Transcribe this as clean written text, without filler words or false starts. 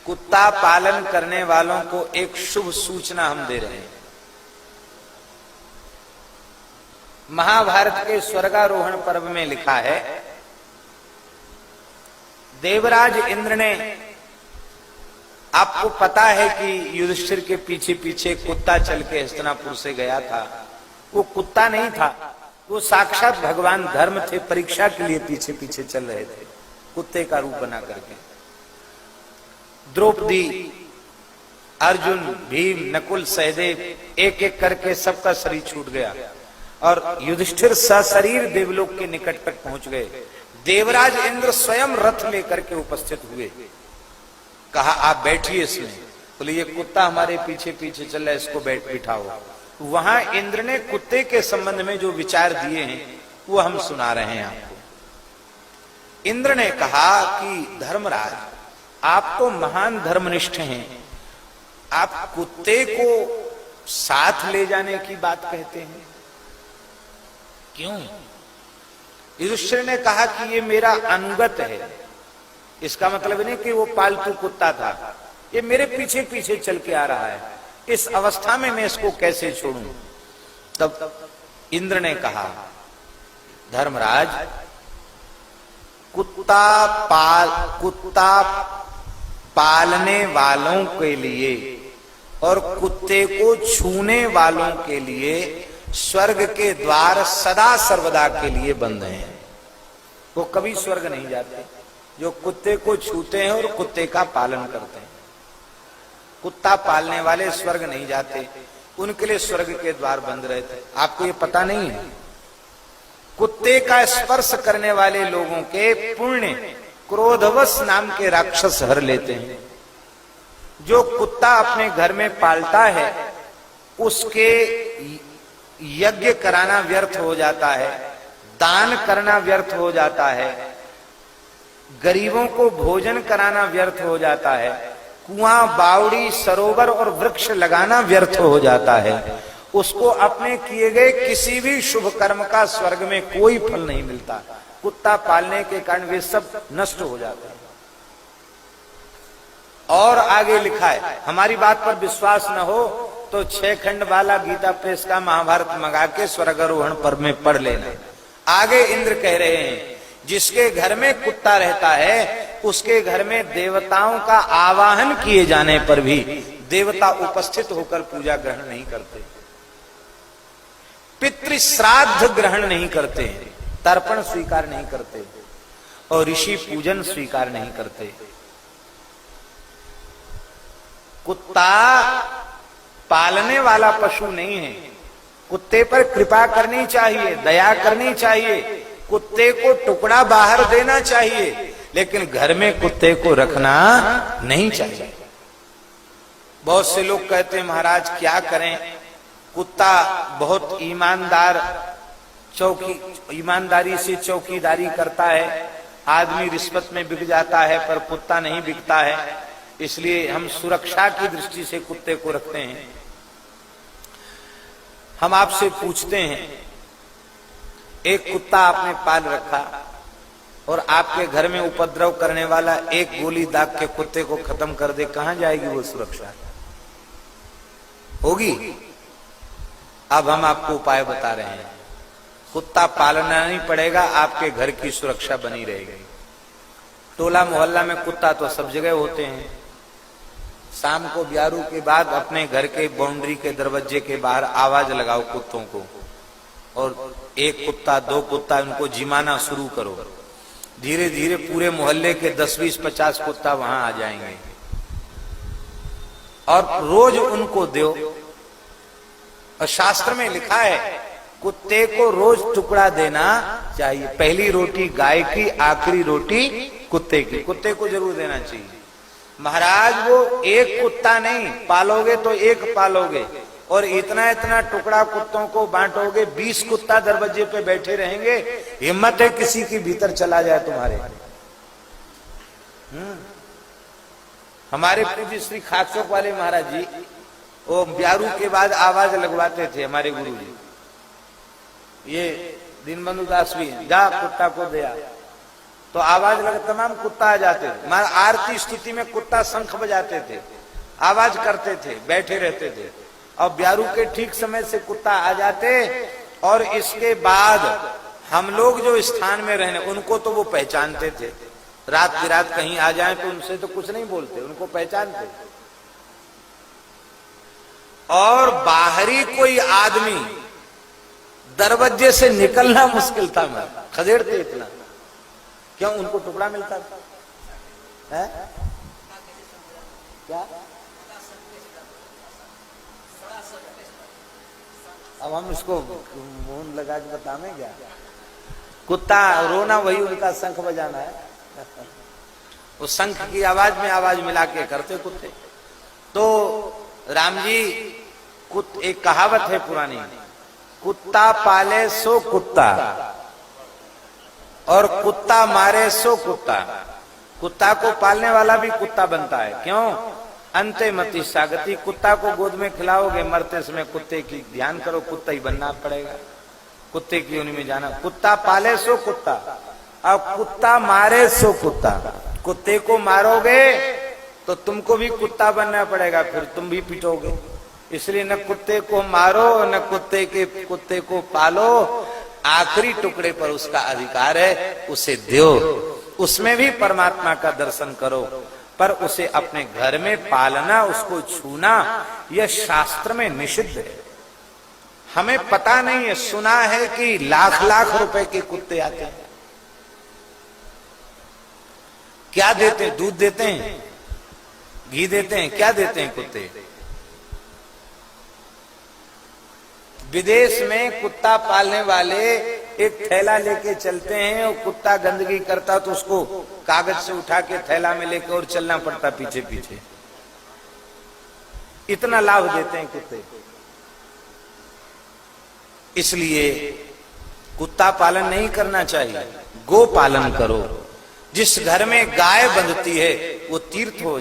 कुत्ता पालन करने वालों को एक शुभ सूचना हम दे रहे हैं। महाभारत के स्वर्गारोहण पर्व में लिखा है, देवराज इंद्र ने, आपको पता है कि युधिष्ठिर के पीछे पीछे कुत्ता चल के हस्तिनापुर से गया था। वो कुत्ता नहीं था, वो साक्षात भगवान धर्म थे, परीक्षा के लिए पीछे पीछे चल रहे थे कुत्ते का रूप बना करके। द्रौपदी, अर्जुन, भीम, नकुल, सहदेव, एक एक करके सबका शरीर छूट गया और युधिष्ठिर सशरीर देवलोक के निकट तक पहुंच गए। देवराज इंद्र स्वयं रथ लेकर के उपस्थित हुए। कहा आप बैठिए इसमें। बोले ये कुत्ता हमारे पीछे पीछे चल रहा है, इसको बिठाओ। वहां इंद्र ने कुत्ते के संबंध में जो विचार दिए हैं वो हम सुना रहे हैं आपको। इंद्र ने कहा कि धर्मराज, आप तो महान धर्मनिष्ठ हैं, आप कुत्ते को साथ ले जाने की बात कहते हैं, क्यों? युधिष्ठिर ने कहा कि ये मेरा अनुगत है। इसका मतलब नहीं कि वो पालतू कुत्ता था, ये मेरे पीछे पीछे चल के आ रहा है, इस अवस्था में मैं इसको कैसे छोड़ूं? तब इंद्र ने कहा, धर्मराज, कुत्ता पालने वालों के लिए और कुत्ते को छूने वालों के लिए स्वर्ग के द्वार सदा सर्वदा के लिए बंद हैं। वो कभी स्वर्ग नहीं जाते जो कुत्ते को छूते हैं और कुत्ते का पालन करते हैं। कुत्ता पालने वाले स्वर्ग नहीं जाते, उनके लिए स्वर्ग के द्वार बंद रहते। आपको ये पता नहीं है? कुत्ते का स्पर्श करने वाले लोगों के पुण्य क्रोधवश नाम के राक्षस हर लेते हैं। जो कुत्ता अपने घर में पालता है उसके यज्ञ कराना व्यर्थ हो जाता है, दान करना व्यर्थ हो जाता है, गरीबों को भोजन कराना व्यर्थ हो जाता है, कुआं, बावड़ी, सरोवर और वृक्ष लगाना व्यर्थ हो जाता है। उसको अपने किए गए किसी भी शुभ कर्म का स्वर्ग में कोई फल नहीं मिलता। कुत्ता पालने के कारण वे सब नष्ट हो जाते हैं। और आगे लिखा है, हमारी बात पर विश्वास न हो तो 6 खंड वाला गीता प्रेस का महाभारत मंगा के स्वर्गारोहण पर्व में पढ़ लेना। आगे इंद्र कह रहे हैं, जिसके घर में कुत्ता रहता है उसके घर में देवताओं का आवाहन किए जाने पर भी देवता उपस्थित होकर पूजा ग्रहण नहीं करते, पितृ श्राद्ध ग्रहण नहीं करते, तर्पण स्वीकार नहीं करते और ऋषि पूजन स्वीकार नहीं करते। कुत्ता पालने वाला पशु नहीं है। कुत्ते पर कृपा करनी चाहिए, दया करनी चाहिए, कुत्ते को टुकड़ा बाहर देना चाहिए, लेकिन घर में कुत्ते को रखना नहीं चाहिए। बहुत से लोग कहते हैं महाराज क्या करें, कुत्ता बहुत ईमानदारी से चौकीदारी करता है, आदमी रिश्वत में बिक जाता है पर कुत्ता नहीं बिकता है, इसलिए हम सुरक्षा की दृष्टि से कुत्ते को रखते हैं। हम आपसे पूछते हैं, एक कुत्ता आपने पाल रखा और आपके घर में उपद्रव करने वाला एक गोली दाग के कुत्ते को खत्म कर दे, कहां जाएगी वो सुरक्षा? होगी? अब हम आपको उपाय बता रहे हैं। कुत्ता पालना नहीं पड़ेगा, आपके घर की सुरक्षा बनी रहेगी। टोला मोहल्ला में कुत्ता तो सब जगह होते हैं। शाम को ब्यारू के बाद अपने घर के बाउंड्री के दरवाजे के बाहर आवाज लगाओ कुत्तों को, और 1 कुत्ता 2 कुत्ता उनको जिमाना शुरू करो। धीरे धीरे पूरे मोहल्ले के 10, 20, 50 कुत्ता वहां आ जाएंगे और रोज उनको दो। और शास्त्र में लिखा है कुत्ते को रोज टुकड़ा देना चाहिए। पहली रोटी गाय की, आखिरी रोटी कुत्ते की। कुत्ते को जरूर देना चाहिए। महाराज वो एक कुत्ता नहीं पालोगे तो एक पालोगे और इतना इतना टुकड़ा कुत्तों को बांटोगे, 20 कुत्ता दरवाजे पे बैठे रहेंगे। हिम्मत है किसी की भीतर चला जाए तुम्हारे? हमारे पूज्य श्री खाकचौक वाले महाराज जी वो ब्यारू के बाद आवाज लगवाते थे हमारे गुरु जी। ये दीनबंधु दास भी जा कुत्ता को दिया, तो आवाज लगे तमाम कुत्ता आ जाते थे। मां आरती स्तुति में कुत्ता शंख बजाते थे, आवाज करते थे, बैठे रहते थे। और ब्यारू के ठीक समय से कुत्ता आ जाते। और इसके बाद हम लोग जो स्थान में रहने, उनको तो वो पहचानते थे। रात बिरात कहीं आ जाए तो उनसे तो कुछ नहीं बोलते, उनको पहचानते। और बाहरी कोई आदमी दरवाजे से निकलना मुश्किल था। मैं खदेड़ते इतना, क्यों? उनको टुकड़ा मिलता था। है क्या? अब हम इसको मुंह लगा के बताएं क्या? कुत्ता रोना वही उनका शंख बजाना है। उस शंख की आवाज में आवाज मिला के करते कुत्ते। तो राम जी एक कहावत है पुरानी, कुत्ता पाले सो कुत्ता और कुत्ता मारे सो कुत्ता। कुत्ता को पालने वाला भी कुत्ता बनता है। क्यों? अंते मति सागति। कुत्ता को गोद में खिलाओगे, मरते समय कुत्ते की ध्यान करो, कुत्ता ही बनना पड़ेगा, कुत्ते की योनि में जाना। कुत्ता पाले सो कुत्ता और कुत्ता मारे सो कुत्ता। कुत्ते को मारोगे तो तुमको भी कुत्ता बनना पड़ेगा, फिर तुम भी पिटोगे। इसलिए न कुत्ते को मारो न कुत्ते को पालो। आखिरी टुकड़े पर उसका अधिकार है, उसे दो। उसमें भी परमात्मा का दर्शन करो, पर उसे अपने घर में पालना, उसको छूना, यह शास्त्र में निषिद्ध है। हमें पता नहीं है, सुना है कि लाख लाख रुपए के कुत्ते आते हैं। क्या देते हैं? दूध देते हैं, घी देते हैं, क्या देते हैं कुत्ते? विदेश में कुत्ता पालने वाले एक थैला लेके चलते हैं, और कुत्ता गंदगी करता तो उसको कागज से उठा के थैला में लेके और चलना पड़ता पीछे पीछे। इतना लाभ देते हैं कुत्ते। इसलिए कुत्ता पालन नहीं करना चाहिए, गो पालन करो। जिस घर में गाय बंधती है वो तीर्थ हो